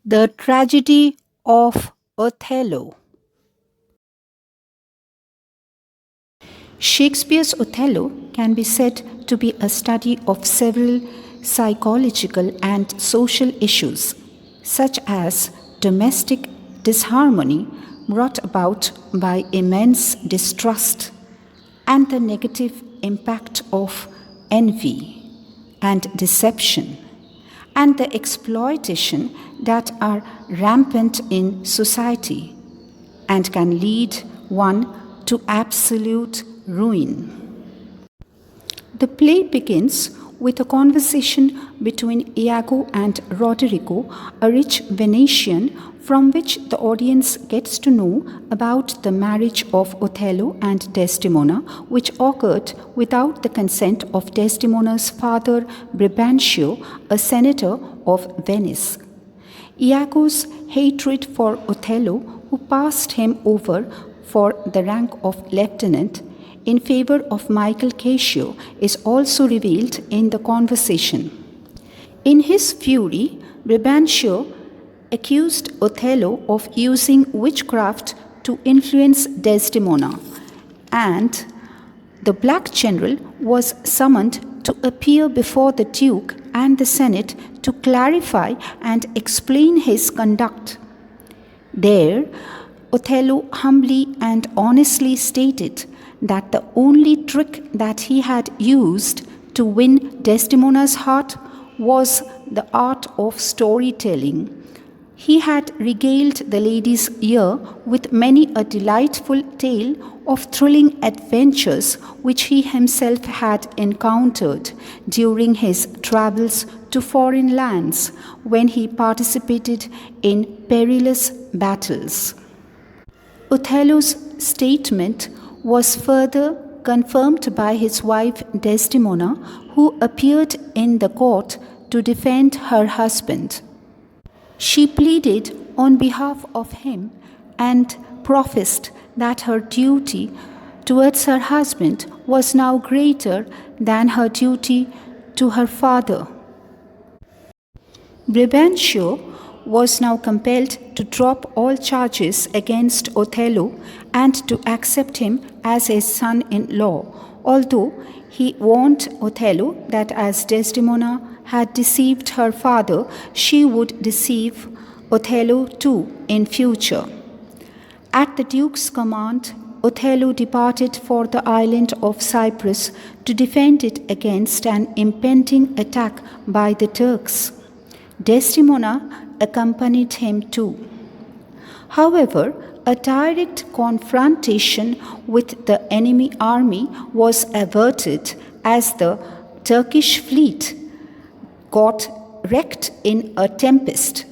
The Tragedy of Othello. Shakespeare's Othello can be said to be a study of several psychological and social issues, such as domestic disharmony brought about by immense distrust and the negative impact of envy and deception and the exploitation that are rampant in society and can lead one to absolute ruin. The play begins with a conversation between Iago and Roderigo, a rich Venetian, from which the audience gets to know about the marriage of Othello and Desdemona, which occurred without the consent of Desdemona's father Brabantio, a senator of Venice. Iago's hatred for Othello, who passed him over for the rank of lieutenant in favor of Michael Cassio, is also revealed in the conversation. In his fury, Brabantio accused Othello of using witchcraft to influence Desdemona, and the Black General was summoned to appear before the Duke and the Senate to clarify and explain his conduct. There, Othello humbly and honestly stated that the only trick that he had used to win Desdemona's heart was the art of storytelling. He had regaled the lady's ear with many a delightful tale of thrilling adventures which he himself had encountered during his travels to foreign lands when he participated in perilous battles. Othello's statement was further confirmed by his wife Desdemona, who appeared in the court to defend her husband. She pleaded on behalf of him and professed that her duty towards her husband was now greater than her duty to her father. Brabantio was now compelled to drop all charges against Othello and to accept him as his son in law, although he warned Othello that as Desdemona had deceived her father, she would deceive Othello too in future. At the Duke's command, Othello departed for the island of Cyprus to defend it against an impending attack by the Turks. Desdemona accompanied him too. However, a direct confrontation with the enemy army was averted as the Turkish fleet got wrecked in a tempest.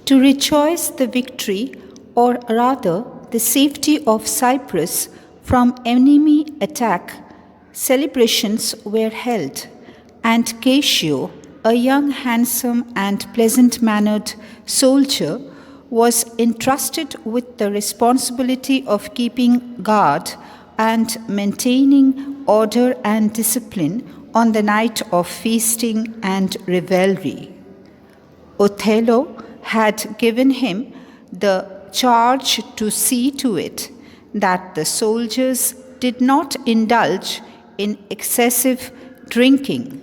To rejoice the victory, or rather the safety of Cyprus from enemy attack, celebrations were held, and Cassio, a young, handsome, and pleasant-mannered soldier, was entrusted with the responsibility of keeping guard and maintaining order and discipline on the night of feasting and revelry. Othello had given him the charge to see to it that the soldiers did not indulge in excessive drinking,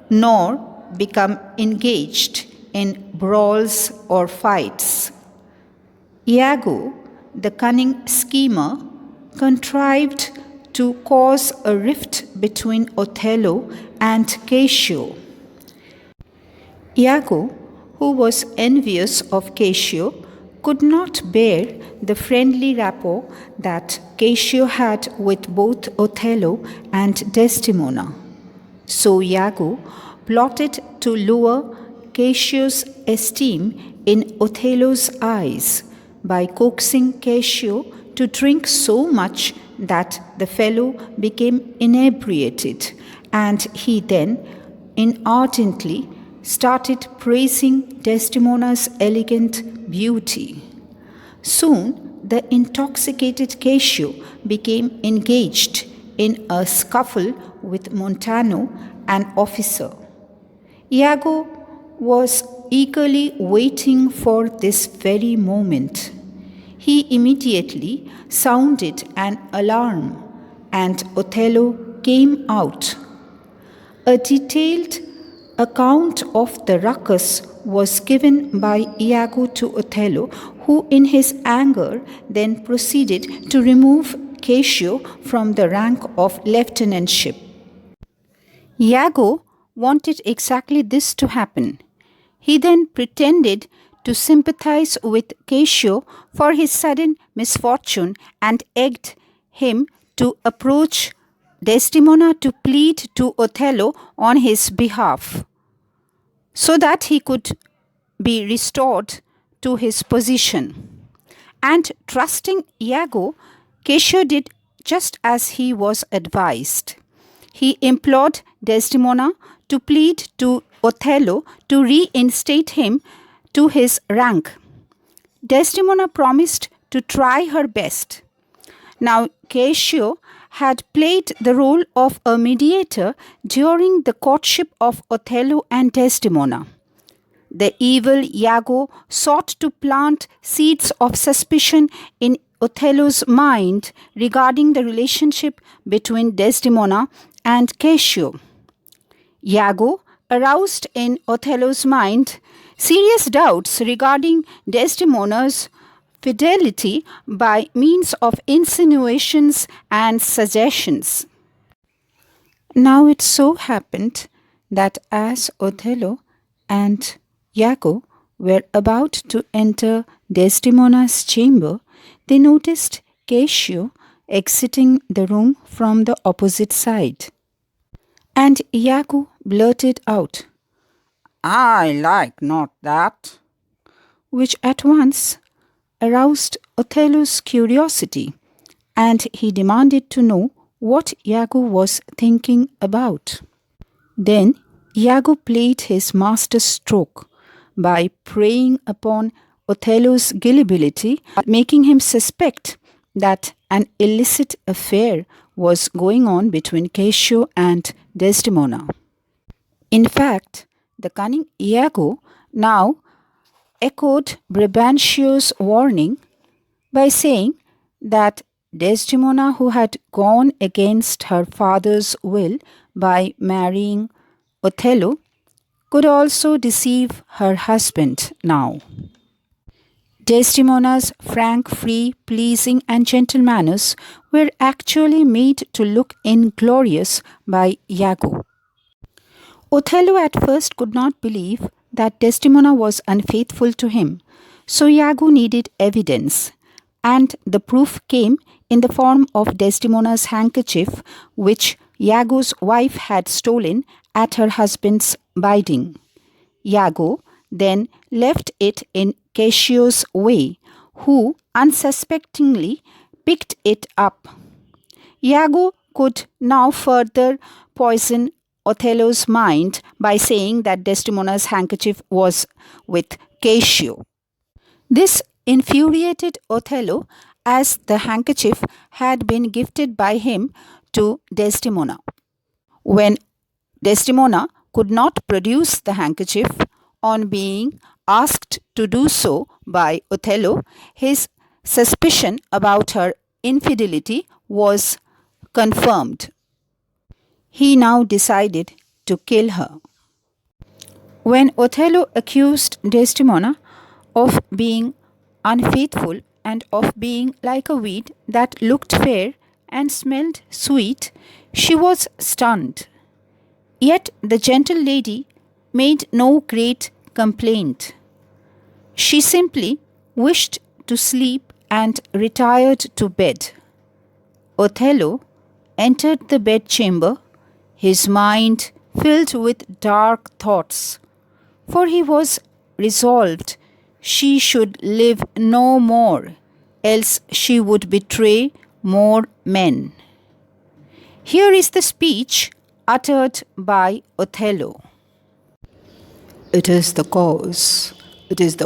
nor become engaged in brawls or fights. Iago, the cunning schemer, contrived to cause a rift between Othello and Cassio. Iago, who was envious of Cassio, could not bear the friendly rapport that Cassio had with both Othello and Desdemona. So Iago plotted to lower Cassio's esteem in Othello's eyes by coaxing Cassio to drink so much that the fellow became inebriated, and he then inardently started praising Desdemona's elegant beauty. Soon, the intoxicated Cassio became engaged in a scuffle with Montano, an officer. Iago was eagerly waiting for this very moment. He immediately sounded an alarm, and Othello came out. A detailed account of the ruckus was given by Iago to Othello, who in his anger then proceeded to remove Cassio from the rank of lieutenantship. Iago wanted exactly this to happen. He then pretended to sympathize with Cassio for his sudden misfortune and egged him to approach Desdemona to plead to Othello on his behalf, so that he could be restored to his position. And trusting Iago, Cassio did just as he was advised. He implored Desdemona to plead to Othello to reinstate him to his rank. Desdemona promised to try her best. Now, Cassio had played the role of a mediator during the courtship of Othello and Desdemona. The evil Iago sought to plant seeds of suspicion in Othello's mind regarding the relationship between Desdemona and Cassio. Iago aroused in Othello's mind serious doubts regarding Desdemona's fidelity by means of insinuations and suggestions. Now it so happened that as Othello and Iago were about to enter Desdemona's chamber, they noticed Cassio exiting the room from the opposite side. And Iago blurted out, "I like not that," which at once aroused Othello's curiosity, and he demanded to know what Iago was thinking about. Then Iago played his master stroke by preying upon Othello's gullibility, making him suspect that an illicit affair was going on between Cassio and Desdemona. In fact, the cunning Iago now echoed Brabantio's warning by saying that Desdemona, who had gone against her father's will by marrying Othello, could also deceive her husband now. Desdemona's frank, free, pleasing, and gentle manners were actually made to look inglorious by Iago. Othello at first could not believe that Desdemona was unfaithful to him, so Iago needed evidence, and the proof came in the form of Desdemona's handkerchief, which Iago's wife had stolen at her husband's bidding. Iago then left it in Cassio's way, who unsuspectingly picked it up. Iago could now further poison Othello's mind by saying that Desdemona's handkerchief was with Cassio. This infuriated Othello, as the handkerchief had been gifted by him to Desdemona. When Desdemona could not produce the handkerchief on being asked to do so by Othello, his suspicion about her infidelity was confirmed. He now decided to kill her. When Othello accused Desdemona of being unfaithful and of being like a weed that looked fair and smelled sweet, she was stunned. Yet the gentle lady made no great complaint. She simply wished to sleep and retired to bed. Othello entered the bedchamber, his mind filled with dark thoughts, for he was resolved she should live no more, else she would betray more men. Here is the speech uttered by Othello. "It is the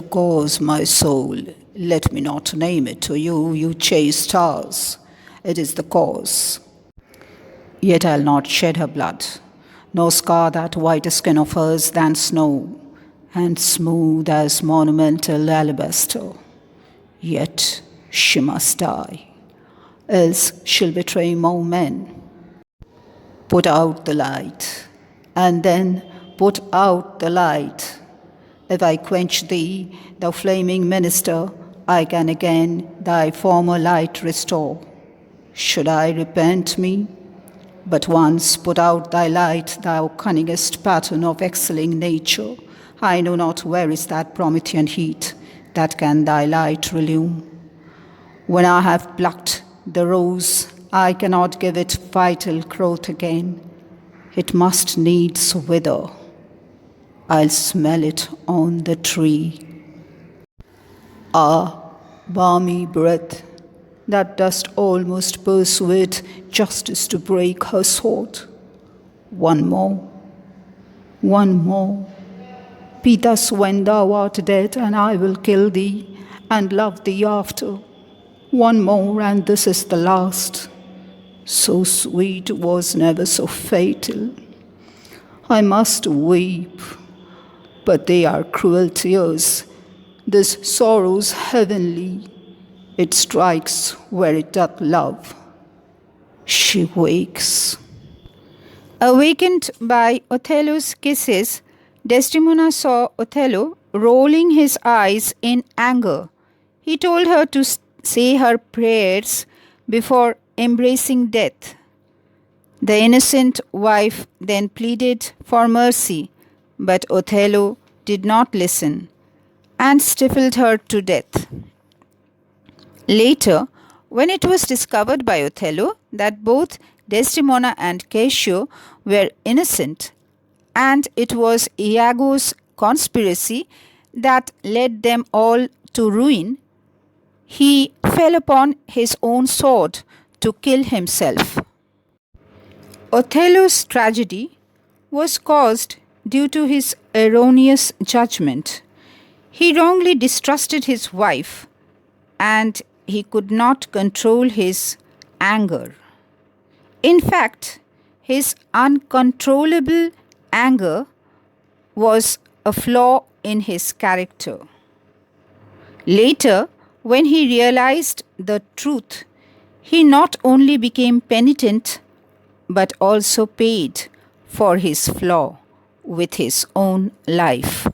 cause, my soul. Let me not name it to you, you chaste stars. It is the cause. Yet I'll not shed her blood, nor scar that whiter skin of hers than snow. and smooth as monumental alabaster. Yet she must die, else she'll betray more men. Put out the light, and then put out the light. If I quench thee, thou flaming minister, I can again thy former light restore. Should I repent me? But once put out thy light, thou cunningest pattern of excelling nature, I know not where is that Promethean heat that can thy light relume. When I have plucked the rose, I cannot give it vital growth again. It must needs wither. I'll smell it on the tree. Ah, balmy breath, that dost almost persuade justice to break her sword. One more, one more. Be thus when thou art dead, and I will kill thee and love thee after. One more, and this is the last. So sweet was never so fatal. I must weep, but they are cruel tears. This sorrow's heavenly. It strikes where it doth love. She wakes. Awakened by Othello's kisses, Desdemona saw Othello rolling his eyes in anger. He told her to say her prayers before embracing death. The innocent wife then pleaded for mercy, but Othello did not listen and stifled her to death. Later, when it was discovered by Othello that both Desdemona and Cassio were innocent, and it was Iago's conspiracy that led them all to ruin, he fell upon his own sword to kill himself. Othello's tragedy was caused due to his erroneous judgment. He wrongly distrusted his wife, and he could not control his anger. In fact, his uncontrollable anger was a flaw in his character. Later, when he realized the truth, he not only became penitent but also paid for his flaw with his own life.